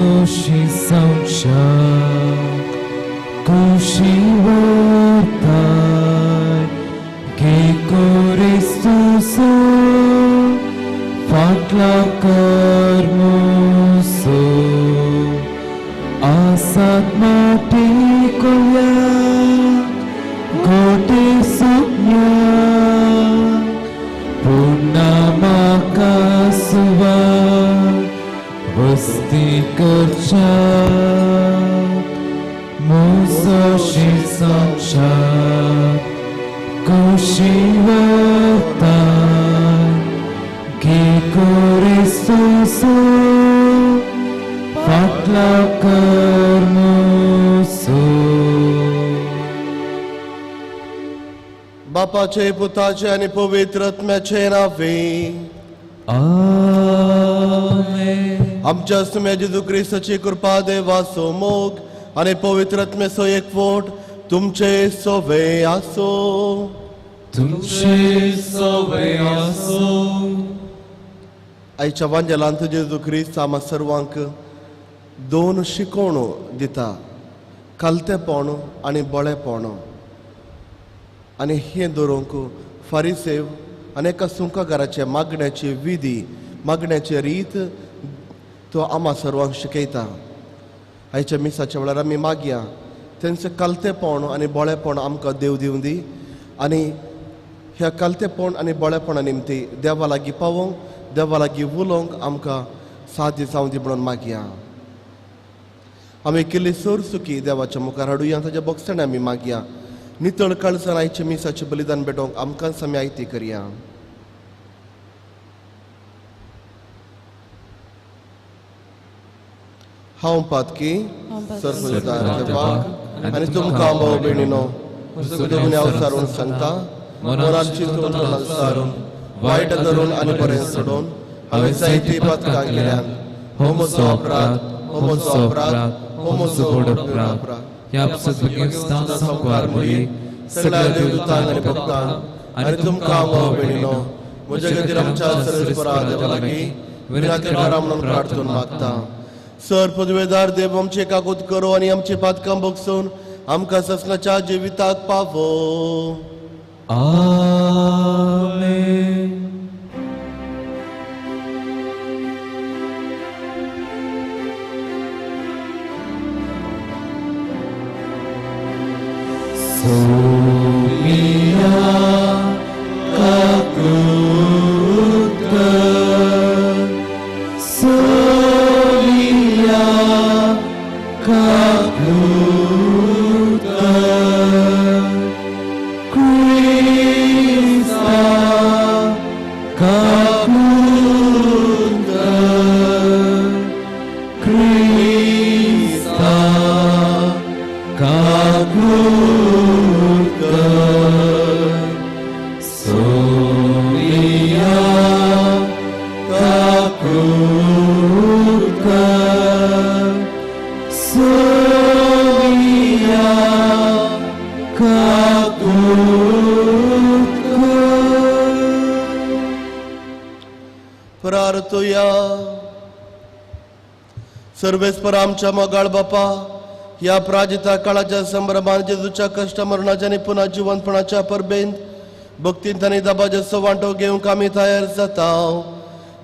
Mososhi Saunshak Kushivotai Kekoristuso Fatla Karmoso Asat Mati Kolya Gote Suknya Punamakasuva Vasti Karcha Mososhi Sakshat Kushivatai Kekoristuso Fatla Karmoso बापाचे पुताचे आणि पवित्र आत्म्याचे नावे Amen. आमच्या सुम्या जेजू ख्रिस्ताची कृपा देवाचो मोग आणि पवित्र आत्म्याचो एकवट तुमचे सोवे आसो. तुमचे सवय आसो. आयच्या वांजेलांत जेजू ख्रिस्त आम्हा सर्वांक दोन शिकोवणो दिता, कलतेपण आणि बळेपण. आणि हे धरूंक फारिसेव अनेक सुंकागाराचे मागण्याची विधी, मागण्याची रीत तो आम्हा सर्वांक शिकयता. आयच्या मिसाच्या वेळार आमी मागया तेंचे कलतेपण आणि बळेपण आमकां देव दिवं दी. आनी ह्या कलतेपण आणि बळेपणा निमती देवा लागीं पावोंक, देवा लागीं उलोवंक आमकां साध्य जावं दी म्हणून मागया. आमी केल्ली सुखी देवाच्या मुखार हाडुया, ताच्या बोगसणे आमी मागया. नितळ काळजान आयच्या मिसाचें बलिदान भेटोवंक आमकां आमी आयती करया. हांव पातकी सर्वदार देवाक आनी तुमकां भाव भयणीनो सुदोगणे अवसारून सांगता, मनान चिंतून सारून वायट धरून आनी बरें सोडून हांवें जायती पातकां केल्यान हो म्हजो अपराध, हो म्हजो अपराध, हो म्हजो व्हड अपराध. ह्या सद्भगिस्तान संकवार मुली सगळ्या देवदूतांक आनी भक्तांक आनी तुमकां भाव भयणीनो म्हजे खातीर आमच्या सर्वेस्परा देवा लागीं विनंती करा म्हणून प्रार्थना मागता. सर पदवेदार देव आमचे काकूत करो आनी आमची पातकां बगसून आमकां ससनाच्या जिविताक पावो. आमेन. Sophia Kakutka Sophia Kakutka Krista Kakutka Krista Kakutka Sophia Kakutka Sophia Kakutka. प्रार्थया. सर्वेस्पर आमच्या मोगाळ बापा, या प्राजिता काळाच्या संभ्रमान जेजूच्या कष्ट मरणाच्या आणि पुन्हा जिवंतपणाच्या परबेंत भक्तींत आनी दाबाचो वांटो घेवंक आमी तयार जाता.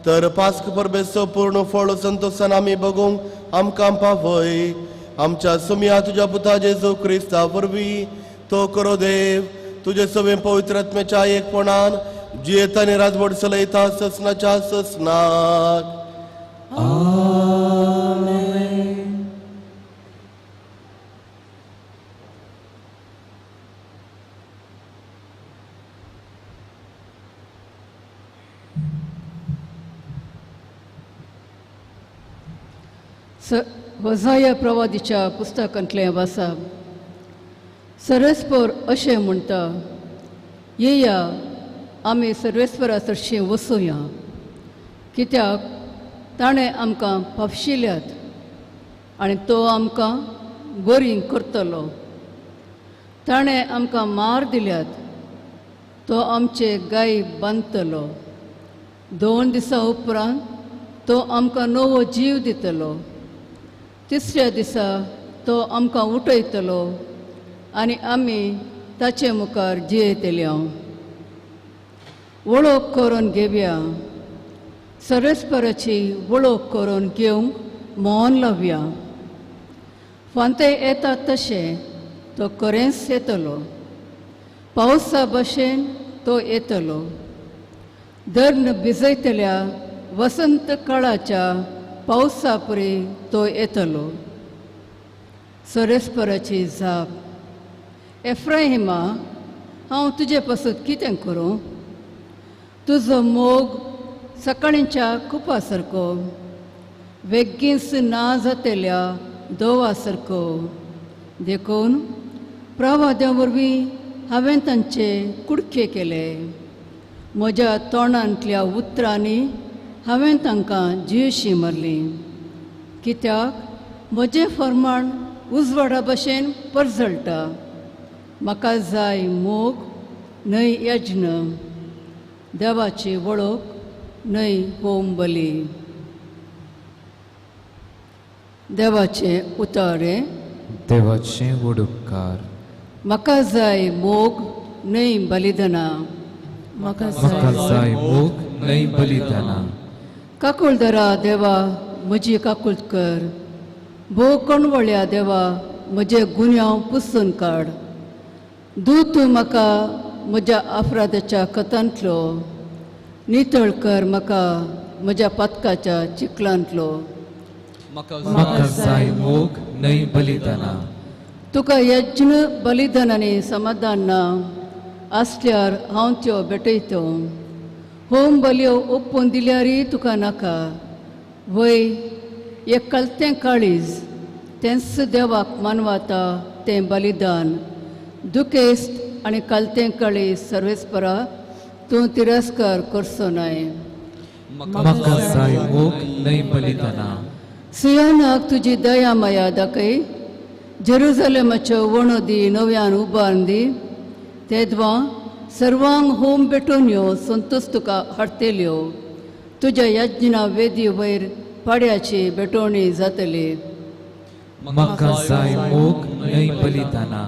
तर पास्क परबेचो पूर्ण फळ संतोषान आमी बगूंक आमकां पावय. आमच्या सुम्या तुज्या पुता जेजू क्रिस्ता वरवीं तो करो देव तुजे सवे पवित्र आत्म्याच्या एकपणान जियेता आनी राजवट चलयता ससनाच्या ससनाक. आमेन. होसाया प्रवादीच्या पुस्तकांतलें वाचप. सर्वेस्पर अशें म्हणटा, येया आमी सर्वेस्परा चडशीं वचुया, कित्याक ताणें आमकां पावशिल्ल्यात आनी तो आमकां बरी करतलो. ताणें आमकां मार दिल्यात, तो आमचे गाय बांदतलो. 2 दिसां उपरांत तो आमकां नवो जीव दितलो. तिसऱ्या दिसा तो आमकां उठयतलो आनी आमी ताचे मुखार जियेतल्या. वळख करून घेवया, सर्वेस्पराची वळख करून घेवंक मोहन लावया. फांते येता तशें तो खरेंच येतलो, पावसा भशेन तो येतलो. धर्ण भिजयतल्या वसंत काळाच्या पावसा परी तो येतलो. सर्वेस्पराची जाप. एफ्राहिमा, हांव तुजे पासून कितें करूं? तुजो मोग सकाळींच्या कुपा सारको, वेगीस ना जातल्या दोवा सारको. देखून प्रवाद्या वरवीं हांवें तांचे कुडके केले. म्हज्या तोंडांतल्या उतरांनी हांवें तांकां जियेशी मारली. कित्याक म्हजें फर्माण उजवाडा भशेन परजळटा. म्हाका जाय मोग न्हय यज्ञ, देवाची वळख न्हय होम बली. देवाचे उतारे. देवाचे वडुपकार. म्हाका जाय मोग न्हय बलिदाना. म्हाका जाय मोग न्हय बलिदाना. काकुळदरा देवा म्हजी काकुळट कर. भोव कणवळ्या देवा म्हजे गुन्यांव पुसून काड. दूद तूं म्हाका म्हज्या अपराधाच्या कथांतलो, नितळ कर म्हाका म्हज्या पथकाच्या चिखलांतलो. म्हाका जाय मोग न्हय बलिदाना. तुका यज्ञ बलिदानांनी समाधान ना आसल्यार हांव त्यो भेटयतो. होम बल्यो ओपून दिल्यारय तुका नाका. वय एक कलतें काळीज, तेंच देवाक मानवाता तें बलिदान. दुखेस्त आनी कलतें काळीज सर्वेस्परा तूं तिरस्कार करचो न्हय. म्हाका जाय मोग न्हय बलिदाना. सियोनाक तुजी दया माया दाखय. जेरुजलेमाच्यो वणदी नव्यान उबारून दी. तेदवा सर्वांक होम भेटून यो संतोष तुका हाडटेल्यो. तुज्या यज्ञा वेदी वयर पाड्याची भेटोवणी जातली. म्हाका जाय मोग न्हय बलिदाना.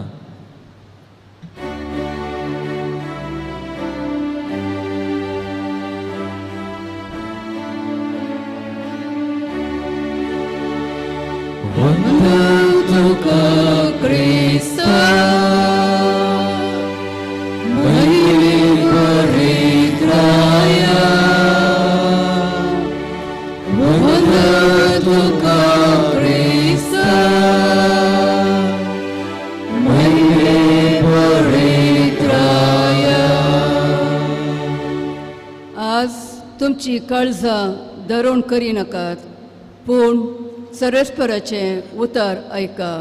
वंदन तुका क्रिस्ता, महिमे भरीत राया. वंदन तुका क्रिस्ता, महिमे भरीत राया. आज तुमची काळजां दरोण करी नाकात, पूण सर्वेस्पराचे उतार ऐका.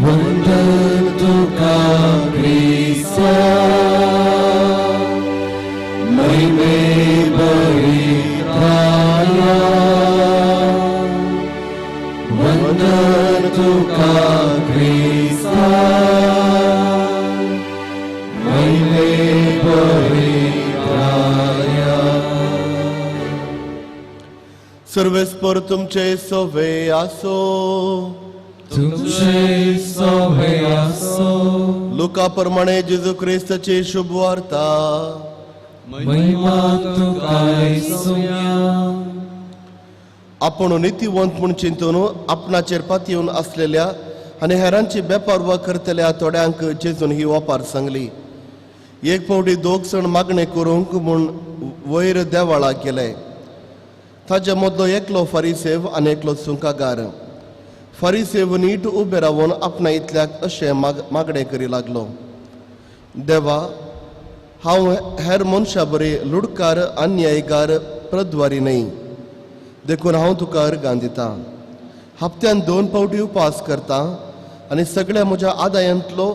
वंदन तुका क्रिस्ता, महिमे भरीत राया. वंदन तुका क्रिस्ता, महिमे भरीत राया. सर्वेस्पर तुमचे सोवे आसो. तुमचे सोवे आसो. लुका प्रमाणे जेजू क्रिस्ताची शुभ वार्ता. महिमा तुका येसुया. आपण नितीवंत म्हूण चिंतून आपणाचेर पातयेवन आसलेल्या आनी हेरांची बेपारवा करतल्या थोड्यांक जेजून ही वापार सांगली. एक फावटी दोग जाण मागणे करूंक म्हूण वयर देवाळाक गेले. ताच्या मदलो एकलो फरिसेव आनी एकलो सुंकागार. फरिसेव नीट उबे रावन आपणा इतल्याक अशें मागणें करी लागलो. देवा, हांव हेर मनशां बरी लुडकार अन्यायकार प्रद्वारी न्हय. देखून हांव तुका अर्गां दितां. हप्त्यान 2 फावटी उपास करतां आनी सगळ्या म्हज्या आदायांतलो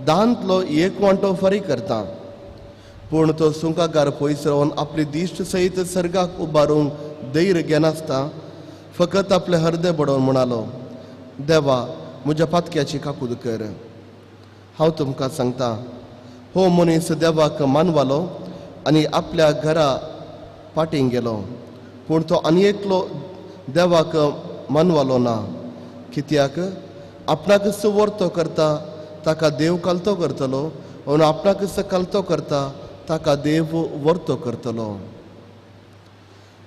दांतलो 1 वांटो फारीक करतां. पूण तो सुंकागार पयस रावन आपली दिश्ट सयत सर्गाक उबारूंक धैर्य घेनासता फकत आपले हृदय बडोवन म्हणालो, देवा, म्हज्या पातक्याची काकूद कर. हांव तुमकां सांगतां, हो मनीस देवाक मानवालो आनी आपल्या घरा पाटींग गेलो. पूण तो आनी एकलो देवाक मानवालो ना, कित्याक आपणाक वर्तो करता ताका देव कलतो करतलो, आनी आपणाक कलतो करता ताका देव वर्तो करतलो.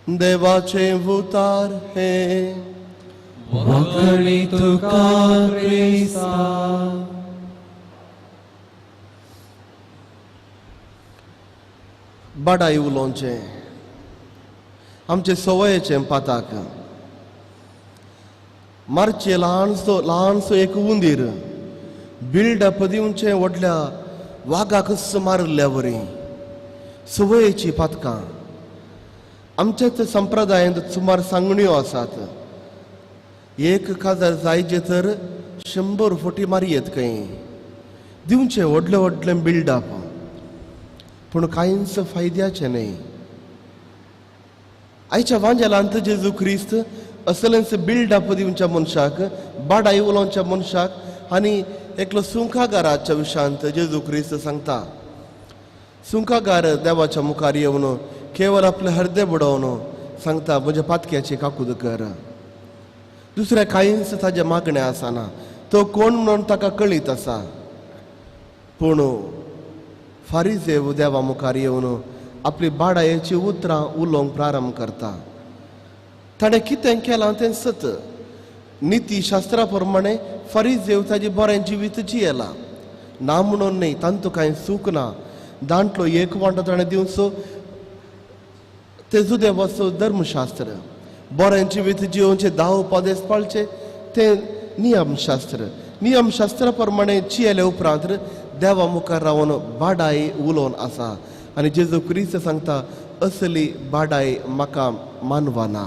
देवाचे उतार हे वखणी तुका क्रिस्ता. बाडाई उलोवचें आमचे सवयेचें पाताक. मारचे ल्हानसो एक उंदीर बिल्डअप दिवचें व्हडल्या वागाक मारल्या वरी सवयेची पातकां. आमच्याच संप्रदायांत सुमार सांगण्यो आसात. एक काजार जायचे तर 100 फुटी मारयेत खंय दिवचें व्हडलें व्हडलें बिल्डअप, पूण कांयच फायद्याचें न्हय. आयच्या वांजेलांत जेजू क्रिस्त असलेंच बिल्डअप दिवच्या मनशाक, बाडाई उलोवच्या मनशाक आनी एकलो सुंकागाराच्या विशयांत जेजू क्रिस्त सांगता. सुंकागार देवाच्या मुखार येवन केवळ आपले हृदय बुडोवन सांगता, म्हज्या पातक्याची काकूद कर. दुसऱ्या कांयच ताजे मागणें आसना. तो कोण म्हणून ताका कळीत आसा. पूण फारिजेव देवा मुखार येवन आपली बाडायेची उतरां उलोवंक प्रारंभ करता. ताणें कितें केलां तें सत. निती शास्त्रा प्रमाणे फारिजेव ताजी बरें जिवीत जियेलां ना म्हणून न्ही, तांतू कांय सूख ना. दांटलो एक वांटो ताणें दिवचो तेजो देवाचो धर्मशास्त्र. बरें जिवीत जिवोवचे 10 उपदेश पाळचे तें नियमशास्त्र. नियमशास्त्रा प्रमाणे जियेले उपरांत देवा मुखार रावन बाडाई उलोवन आसा. आनी जेजू क्रिस्त सांगता, असली बाडाई म्हाका मानवाना.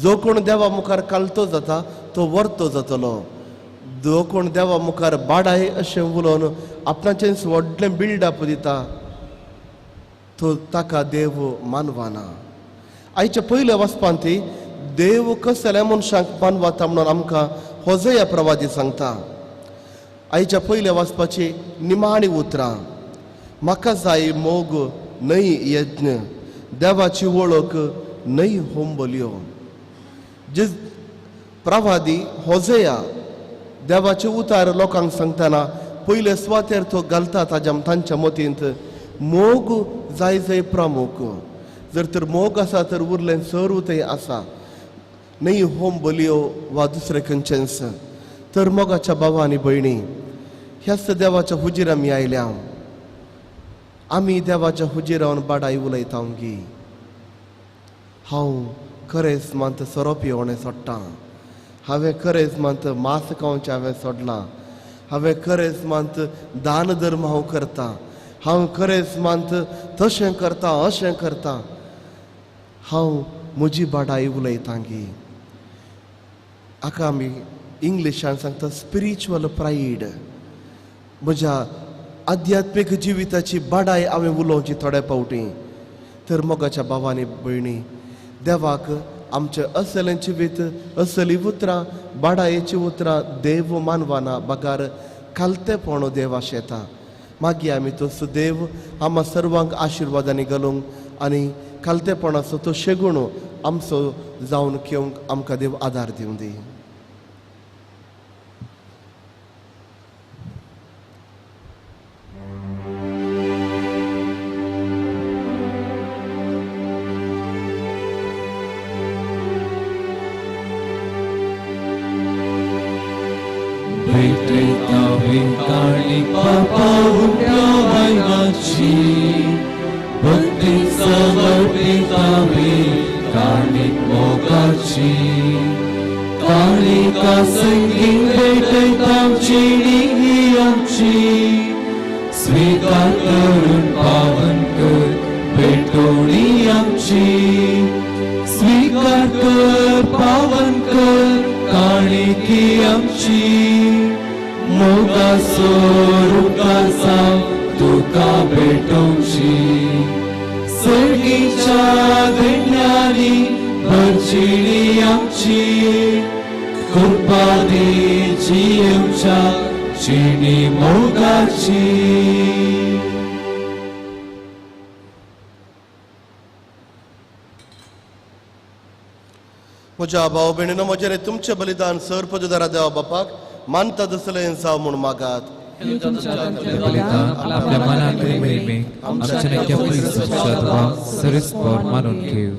जो कोण देवा मुखार कालतो जाता तो वर्तो जातलो. जो कोण देवा मुखार बाडाई अशें उलोवन आपणाचें व्हडलें बिल्डअप दिता तो ताका देव मानवाना. आयच्या पयल्या वचपांत देव कसल्या मनशांक मानवता म्हणून आमकां होजेया प्रवादी सांगता. आयच्या पयल्या वचपाची निमाणी उतरां. म्हाका जाय मोग न्हय यज्ञ, देवाची वळख न्हय होंबल्यो. जे प्रवादी होजेया देवाचे उतार लोकांक सांगतना पयले स्वातेर तो घालता तांच्या मतींत मोग जाय जाय प्रमुख. जर तर मोग आसा तर उरलें सरूतय आसा. न्हय होंबल्यो वा दुसरें खंयचेंच. तर मोगाच्या भावा आनी भयणी, ह्याच देवाच्या हुजीर आमी आयल्या. आमी देवाच्या हुजीरावन बाडाई उलयता गी. हांव खरेंच मात सोरोप येवणें सोडटां. हांवें खरेंच मात मास खावचें हांवें सोडलां. हांवें खरेंच मात दान धर्म हांव करतां. हांव खरेंच मात तशें करतां अशें करतां. हांव म्हजी बाडाई उलयतां गी. हाका आमी इंग्लिशान सांगता स्पिरिच्युअल प्रायड. म्हज्या आध्यात्मीक जिविताची बाडाय हांवें उलोवची थोड्या फावटी. तर मोगाच्या भावांनी भयणी, देवाक आमचें असलें जिवीत, असली उतरां, बाडायेची उतरां देव मानवाना बागार कालतेपण देव आशेता. मागीर आमी तो सुदेव आम्हा सर्वांक आशिर्वादांनी घालूंक आनी कालतेपणाचो तो शेगूण आमचो जावन घेवंक आमकां देव आदार दिवं दी. Kanik Papa umpya vainachi, bhakti samarpitami kanik mogachi. Kanika singing भेटैताम चिनी आमची, स्वीकार करून पावन कर भेटोणी आमची. स्वीकार कर पावन कर काणिकी आमची. मोगा स्वरूपाचा तुका भेटोवची. सर्गीच्या देण्यानी भरचिणी आमची. कृपादी जियेवच्या चिणी मोगाची. म्हज्या भाव भयणीनो म्हजेर तुमचे बलिदान सर्पजुदारा देवा बापाक मानता दसलें जावं म्हूण मागात. बलिदान आपल्या मनांतली मेळमेक आमच्या नक्या परिसरात सरिस्पर मानून घेव.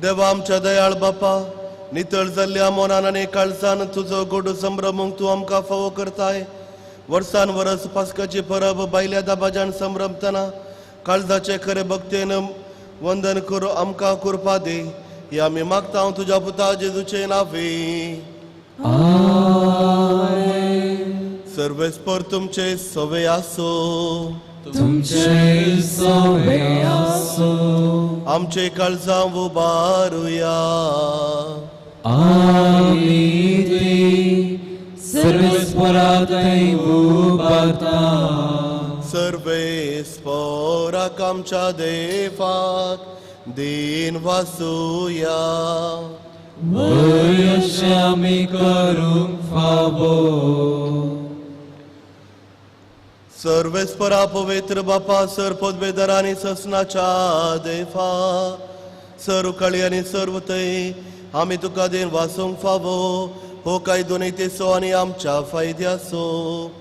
देवा आमच्या दयाळ बापा, नितळ जाल्ल्या मोनान आनी काळजान तुजो गोड संभ्रमूंक तूं आमकां फावो करताय. वर्सान वरस पास्काची परब बायल्या दाबाजान संभ्रमतना काळजाचे खरे भक्तेन वंदन करूं आमकां कृपा दी. हे आमी मागता तुज्या पुता जेजूचे नांवे. सर्वेस्पर तुमचे सवे आसो. तुमचे सवे आसो. आमचे काळजां उबारुया. आमी सर्वेस्परांतय उबारता. सर्वेस्पराक आमच्या देवाक दिन वासुया. अशें आमी करूंक फावो. सर्वेस्परा पवित्र बापा, सर पदवेदार आनी ससनाच्या देवा, सर उकाळी आनी सर्वतय आमी तुका दिन वासूंक फावो. हो काय दोनूय तेसो आनी आमच्या फायद्याचो.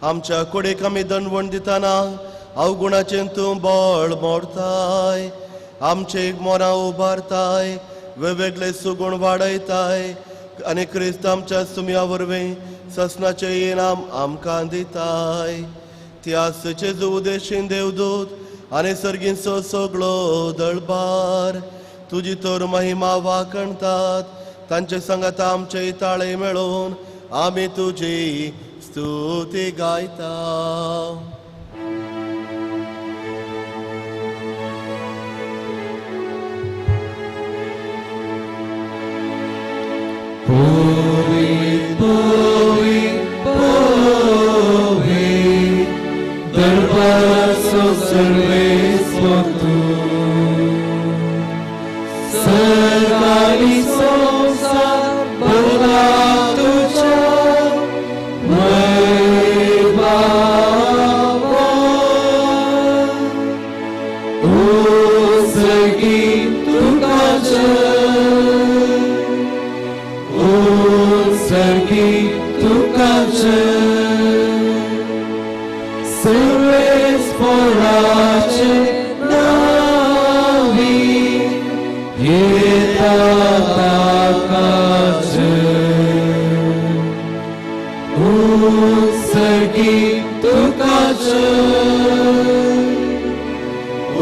आमच्या कुडीक आमी दंडवण दितना अवगुणाचें तूं बळ मोडताय. आमचे मोना उबारताय, वेगवेगळे सुगुण वाडयताय आनी क्रिस्त आमच्या सुमया वरवीं ससनाचें इनाम आमकां दिताय. त्यास जेजू उदेशीन देवदूत आनी सर्गींचो सगळो दळबार तुजी तर महिमा वाकणतात. तांचे संगत आमचे ताळे मेळोवन आमी तुजी स्तुती गायता. दरबाराचो सर्वेस्पर तूं. सरकारी संसार भरला तुज्या वैभवान. ओ सर्गी तुका जय. ओ सर्गी तुका जय. सर्वेस्पराचे नावी येता ताका जय. ओ सर्गी तुका जय. ओ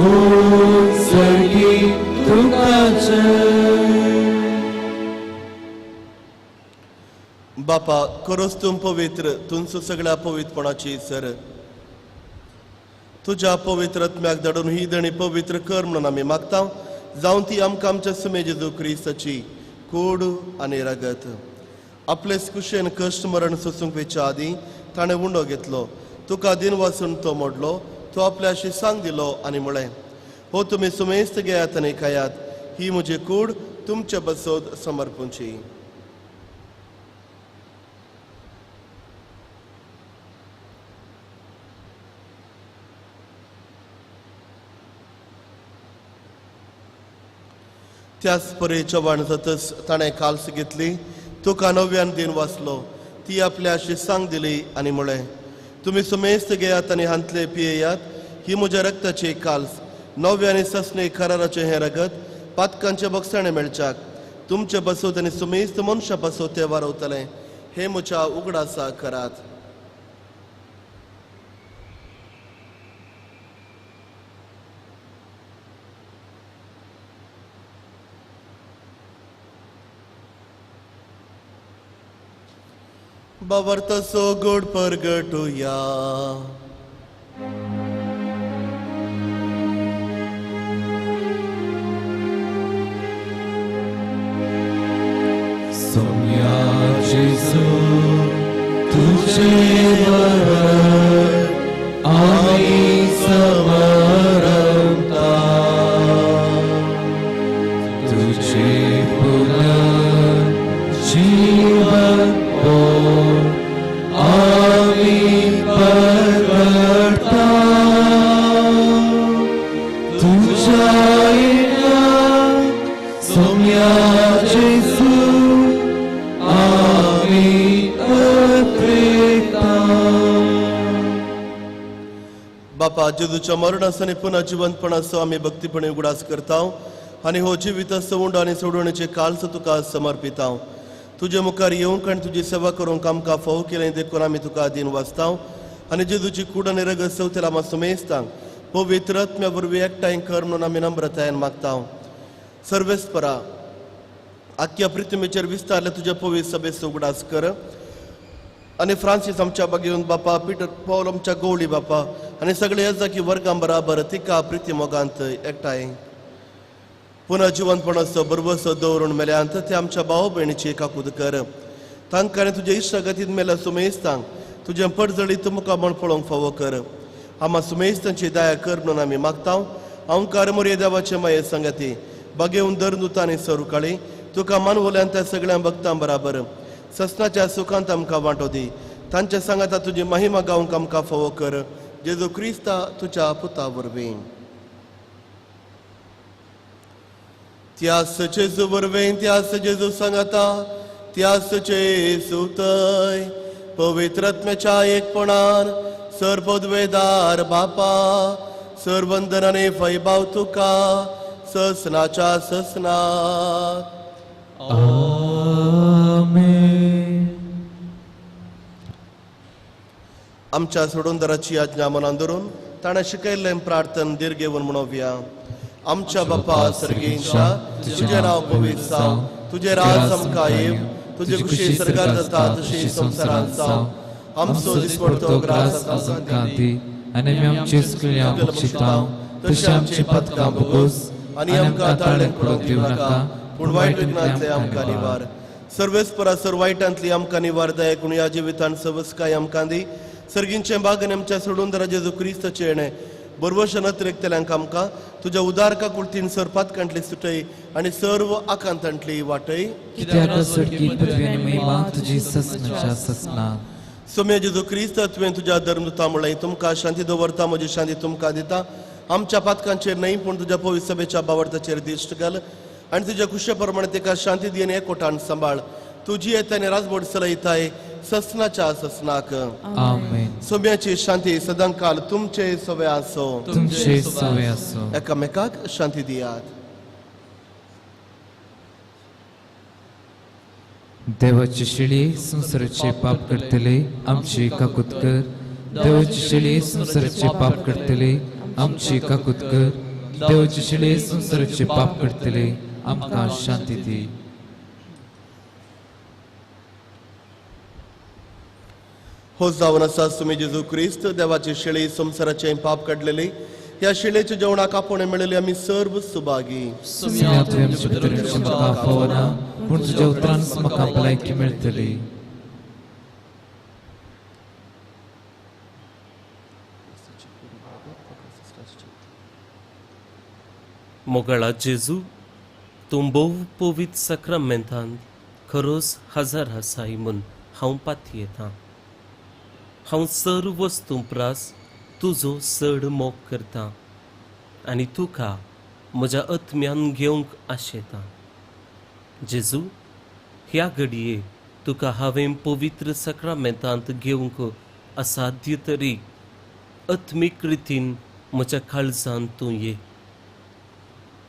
सर्गी तुका जय. बापा, खरोच तूं पवित्र, तुमचो सगळ्या पवित्रपणाची सर. तुज्या पवित्र आत्म्याक धाडून ही दणी पवित्र कर म्हणून आमी मागता. जावं ती आमकां आमच्या सुमे जेजू क्रिस्ताची कूड आनी रगत. आपले कुशेन कश्ट मरण सोसूंक वेच्या आदीं ताणें उंडो घेतलो. तुका दिन वाचून तो मोडलो. तो आपल्याशी सांग दिलो आनी म्हळें, हो तुमी सुमेस्त घेयात आनी खायात. ही म्हजी कूड तुमचे बसोद समर्पूंची. त्याच परी चव्हाण जातच ताणें काल्स घेतली. तुका नव्यान दिन वाचलो. ती आपल्याशी सांग दिली आनी म्हळें, तुमी सुमेस्त घेयात आनी हांतले पियेयात. ही म्हज्या रक्ताची काल्स, नव्या आनी ससणे कराराचें हें रगत पातकांचे बगसाणे मेळच्याक तुमचे बसोत आनी सुमेस्त मनशा बसोत ते वारवतलें. हे म्हज्या उगडासा करात. बावर्तसो गोड परगटुया. सोम्या जेजू तुझे वरद आमी समरमता. तुझे पुनः जीवन आमी परगटता. तुझ्या येण्याक सोम्या जेजू बापा जेजूच्या मरणासनी पुन्हा जिवंतपणाचो आमी भक्तीपणे उगडास करता आनी हो जिविताचो उंडो आनी सोडवणेचे काळचो तुका समर्पिता. तुजे मुखार येवंक आनी तुजी सेवा करूंक आमकां फोव केलें देखून आमी तुका दिन वाचता आनी जेजूची कूड आनी रगत सवतेला आमी सुमेजता. पवित्र आत्म्या वरवीं एकठांय कर म्हणून आमी नम्रतायेन मागता. सर्वेस्परा आख्या पृथ्वीचेर विस्तारले तुज्या पवित्र सभेचो उगडास कर आनी फ्रांसीस आमच्या बागेवन बापा, पीटर पौल आमच्या गवळी बापा आनी सगळे येजाकी वर्गां बराबर तिका प्रिती मोगांत एकठांय पुन्हा जिवंतपणाचो बरवसो दवरून मेल्यांत ते आमच्या भाव भयणीची एकाकूद कर. तांकां तुजे इश्टागतीन मेल्या सुमेस्तांक तुजें पडजळीत मुखामण पळोवंक फावो कर. आम्हा सुमेस्तांची दया कर म्हणून आमी मागता. अवंकार मोरये देवाचे माये संगती बागेवन दरनुता आनी सरुकाळी तुका मानवल्यान त्या सगळ्या भक्तां बराबर ससनाच्या सुखांत आमकां वांटो दी. तांच्या सांगाता तुजी महिमा गावंक आमकां फावो कर. जेजू क्रिस्ता तुज्या पुता वरवीं. त्यास जेजू वरवीं त्यास जेजू सांगाता त्यासचे सुतय पवित्र आत्म्याच्या एकपणान सर्वोद्वेदार बापा सर्वंदन आनी फैभाव तुका ससनाच्या ससनाक. आमेन. आमच्या सोडूनदाराची आज्ञा मनान धरून ताणें शिकयल्लें प्रार्थन दीर घेवन म्हणोवया. आमच्या बापा सर्गेंच्या तुझे नाव पवित्र जावं, तुझे राज आमकां येव, तुझे खुशी सर्गार जाता तशी संवसारांत जावं. आमचो दिसपडतो ग्रास आमकां दी आनी आमी आमची चुकल्यां बक्षितांव तशी आमची पथकां भोगोस आनी आमकां ताळ्यान पडोवंक दिवं नाका पूण वायट विघ्नांतले आमकां निवार. सर्वेस्परा सर वायटांतली आमकां निवार दया करून ह्या जिवितांत सवस्काय आमकां दी. सर्गींचे बागन आमच्या सोडूनदारा जेजू क्रिस्ताचे येणे बरवशें नत्रेकतेल्यांक आमकां तुज्या उदारका कुर्तीन सर पातकांतली सुटय आनी सर्व आकांतांतली वाटय. कित्याक सडकी पृथ्वी आनी महिमा तुजी ससनाच्या ससनाक. सोम्या जेजू क्रिस्त तुवें तुज्या धर्मदुता म्हणलें तुमकां शांती दवरता म्हजी शांती तुमकां दिता. आमच्या पातकांचेर न्हय पूण तुज्या पवित्र सभेच्या बावरताचेर दिश्ट घाल आनी तुज्या खुशे प्रमाणे तिका शांती दी आनी एकवटान सांबाळ. तुजी येतानी राजबोड चलयताय ससनाच्या ससनाक. आमेन. सोम्याची शांती सदांकाल तुमचे सवे आसो. तुमचे सवे आसो. एकामेकाक शांती दियात. देवाची शिळी संसाराचे पाप करतले आमची काकूत कर. देवाची शिळी संसाराचे पाप करतले आमची काकूत कर. देवाची शिळी संसाराचे पाप करतले आमकां शांती दी. हो जावन आसा तुमी जेजू क्रिस्त देवाची शिळी संसाराचे पाप काडलेली. ह्या शिळेच्या जेवणाक आपोवणे मेळिल्ले आमी सर्व सुभागी. म्हाका फावना पूण तुज्या उतरान म्हाका भलायकी मेळटली. मोगळा जेजू तूं भोव पवित्र सक्रामेंतांत खरोच हजार आसाय म्हूण हांव पातयेतां. हांव सर्व वस्तू प्रास तुजो चड मोग करतां आनी तुका म्हज्या आत्म्यान घेवंक आशेतां. जेजू ह्या घडये तुका हांवें पवित्र सक्रामेंतांत घेवंक असाध्य तरी आत्मीक रितीन म्हज्या काळजांत तूं ये.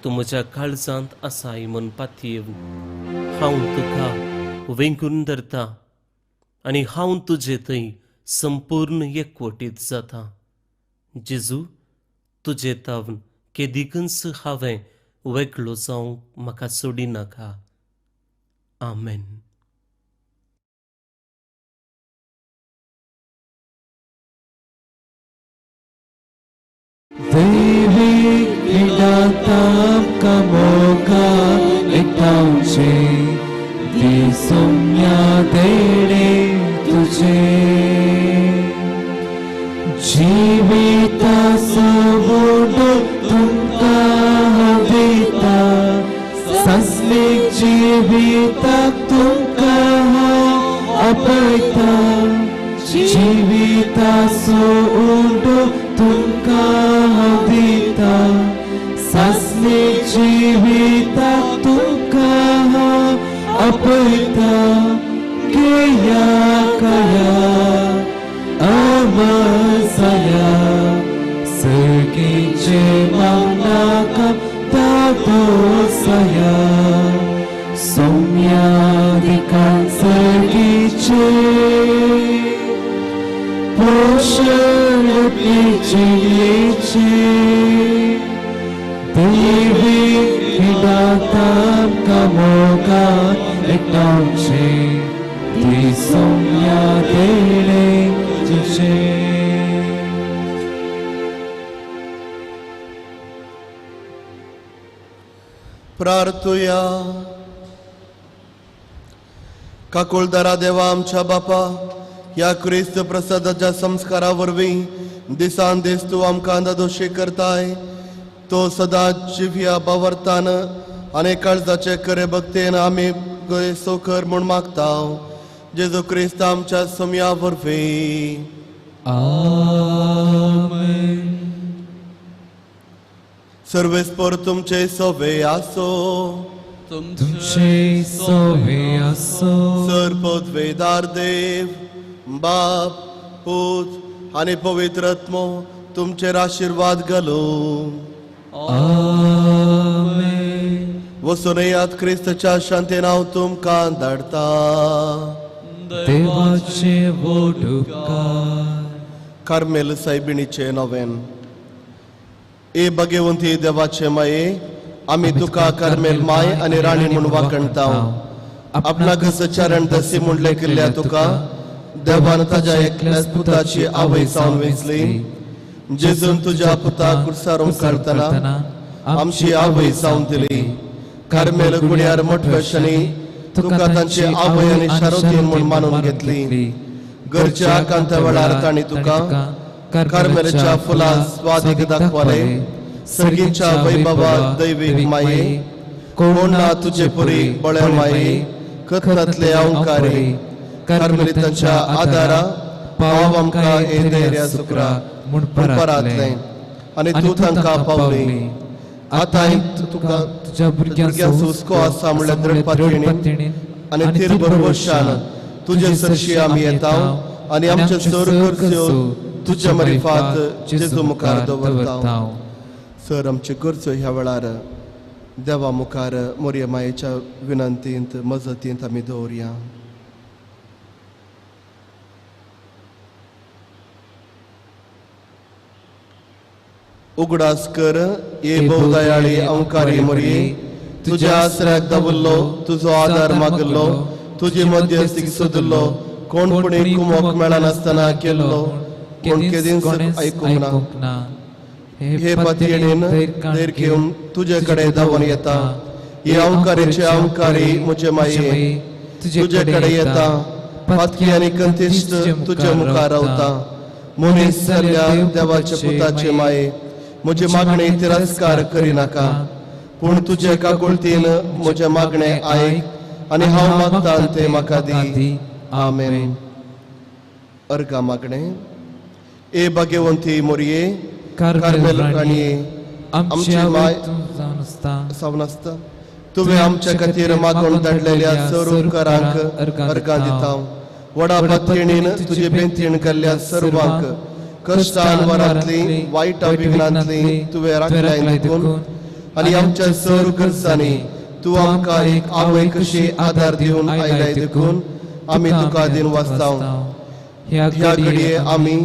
तूं म्हज्या काळजांत आसाय म्हूण पातयेवन हांव तुका वेंकून धरतां आनी हांव तुजे थंय संपूर्ण एकवटीत जाता. जेजू तुजे तावन केदिकच हांवें वेगळो जावंक म्हाका सोडी नाका. आमेन. दैवीक विधाता आमकां मोगान एकठांवचे दी सोम्या देणे तुजे. जिविताचो वोडो तुमकां दिता ससनीक जिविताक तुमकां आपयता. जिविताचो वोडो तुमकां दिता ससनीक जिविताक तुमकां आपयता. केया कया आमसाया 망나감 다도사야 성야기간 살기체 보셔를 비치리체 Devi hidatam kamoga eknaunche Di somya dele jiche प्रार्थूया. काकुळदारा देवा आमच्या बापा, या क्रिस्त प्रसादाच्या संस्कारावरवीं दिसान दीस तूं आमकां दोशी करताय. तो सदांच जिव्या बावर्तान आनी काळजाचे खरे भक्तेन आमी सोकर म्हूण मागता. जेजू क्रिस्त आमच्या सोम्या वरवीं. Amen. सर्वेस्पर तुमचे सोवे आसो. तुमचे सोवे असो सर्वोद्वेदार देव बाप पूत आनी पवित्र आत्मो तुमचेर आशीर्वाद घालो. Amen. वचून येयात क्रिस्ताच्या शांतीन हांव तुमकां धाडटा. देवाचे वोडुकार कार्मेल सायबिणीचे नवेन. ए भगवंती देवाचे माये, आमी तुका कार्मेल माय आनी राणी म्हूण वाखणता. आपणाक चरण दसी म्हूण लेखिल्ल्या तुका देवान ताच्या एकल्याच पुताची आवय जावन वेंचली. जेजून तुज्या पुताक कुडसारून काडटना आमची आवय जावन दिली. कार्मेल गुड्यार मोठवेशांनी तुका तांची आवय आनी शारोतीन म्हूण मानून घेतली. घरच्या कांत वेळार तांणी तुका कार्मेलच्या फुलां स्वादीक दाखवले. सर्गीच्या वैभवा दैवीक माये, कोण ना तुजे पुरी बळे माये, कथनातले अंकारी कार्मेलितांच्या आदारा पाव आमकां हे धैर्य सुकरा म्हूण परातले आनी तूं तांकां पावली. आतां तुका तुझ्या भुरग्यांचो हुस्को आसा म्हणल्यार दृढपत्तीणीन आनी थीर भरवशान तुजे सरशी आमी येता आनी आमचे सर गरज्यो तुज्या मरिफात जेजू मुखार दवरता. सर आमचे गरजो ह्या वेळार देवा मुखार मोरया मायेच्या विनंतींत मजतींत आमी दवरया. उगडास कर ये भोवदयाळी अंकारी मोरये, तुज्या आसऱ्याक दवरलो, तुजो आदार मागलो, तुजी मध्यस्थीक सोदलो. कोणपणी कुमोक मेळनासतना केल्लो, कोण केदीन आयकूंक ना. हे पतयेन धैर्य घेवन तुजे कडेन धांवून येता. हे अंकारीचे अंकारी म्हजे माये, तुजे कडेन येता. पातकी आनी कंतिश्ट तुजे मुखार रावता. मनीस जाल्ल्या देवाच्या पुताचे माये, म्हजे मागणे तिरस्कार करिनाका. पूण तुजे काकुळतीन म्हजे मागणे आयक आनी हांव मागता ते म्हाका दी. आमेन. अर्गा मागणे. ए भगवंती मोरये, कार्मेल राणीये, आमची माय जावन आसता. तुवें आमचे खातीर मागून धाडलेल्या सर उपकारांक अर्गां दिता. वडा पत्येणीन तुजे बेंतीण केल्ल्या सर्वांक कश्टान वरांतली वायटा विघ्नांतली तुवें राखल्याय देखून आनी आमच्या सर गरजांनी तूं आमकां एक आवय कशी आदार दिवन आयलाय देखून आमी तुका दिन वाचता. ह्या घडये आमी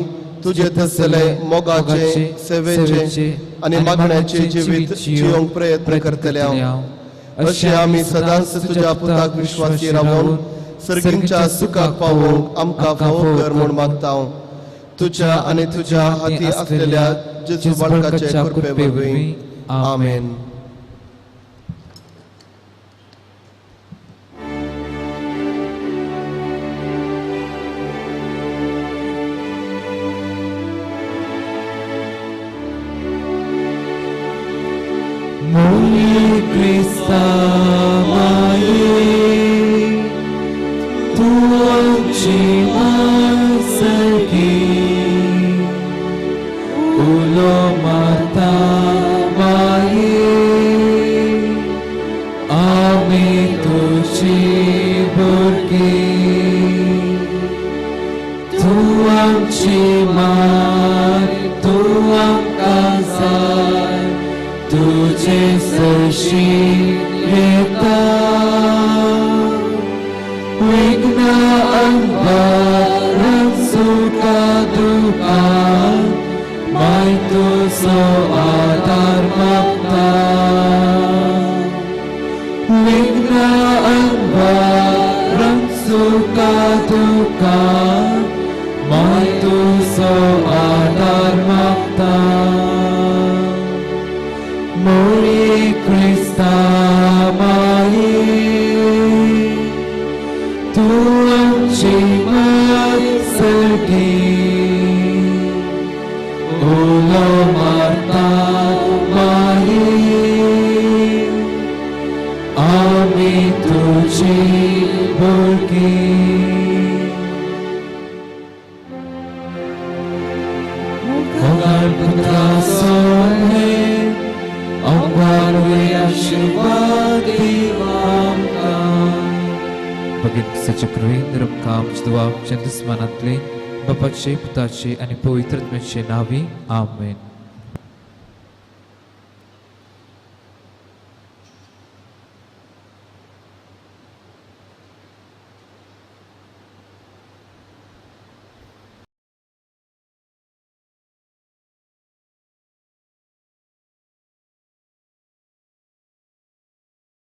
तुजे थसले मोगाचे सेवेचे आनी मागण्याचे जिवीत जिवंक प्रयत्न करतले. अशें आमी सदांच तुज्या पुताक विश्वासी रावून सर्गींच्या सुखाक पावूंक आमकां फावो कर म्हूण मागता. तुज्या आनी तुज्या हाती आसलेल्या जेजू बाळकाचे कृपे वरवीं. आमेन. मोये क्रिस्ता माये, तू आमची माणसगी. उलो माता माये, आमी तुझी भुरगीं. तू आमची माय, तू आमकां जाय. तुझी येता विघ्न अंगारं सुका दुका माय तुझो आधार मागता विघ्न अंगारं सुका दुका माय तुझो आधार मागता मोरी क्रिस्ता माये तू आमची मातसरगी ओलो मारता माये आम्ही तुझी भुरगी मोगाळ पुत्रा सोने अंगारवे आशीर्वाद दिवामका बघीत सचे कृवेंद्र काम दुआ दुस्मानातले बापाचे पुताचे आणि पवित्र आत्म्याचे नावे आमेन.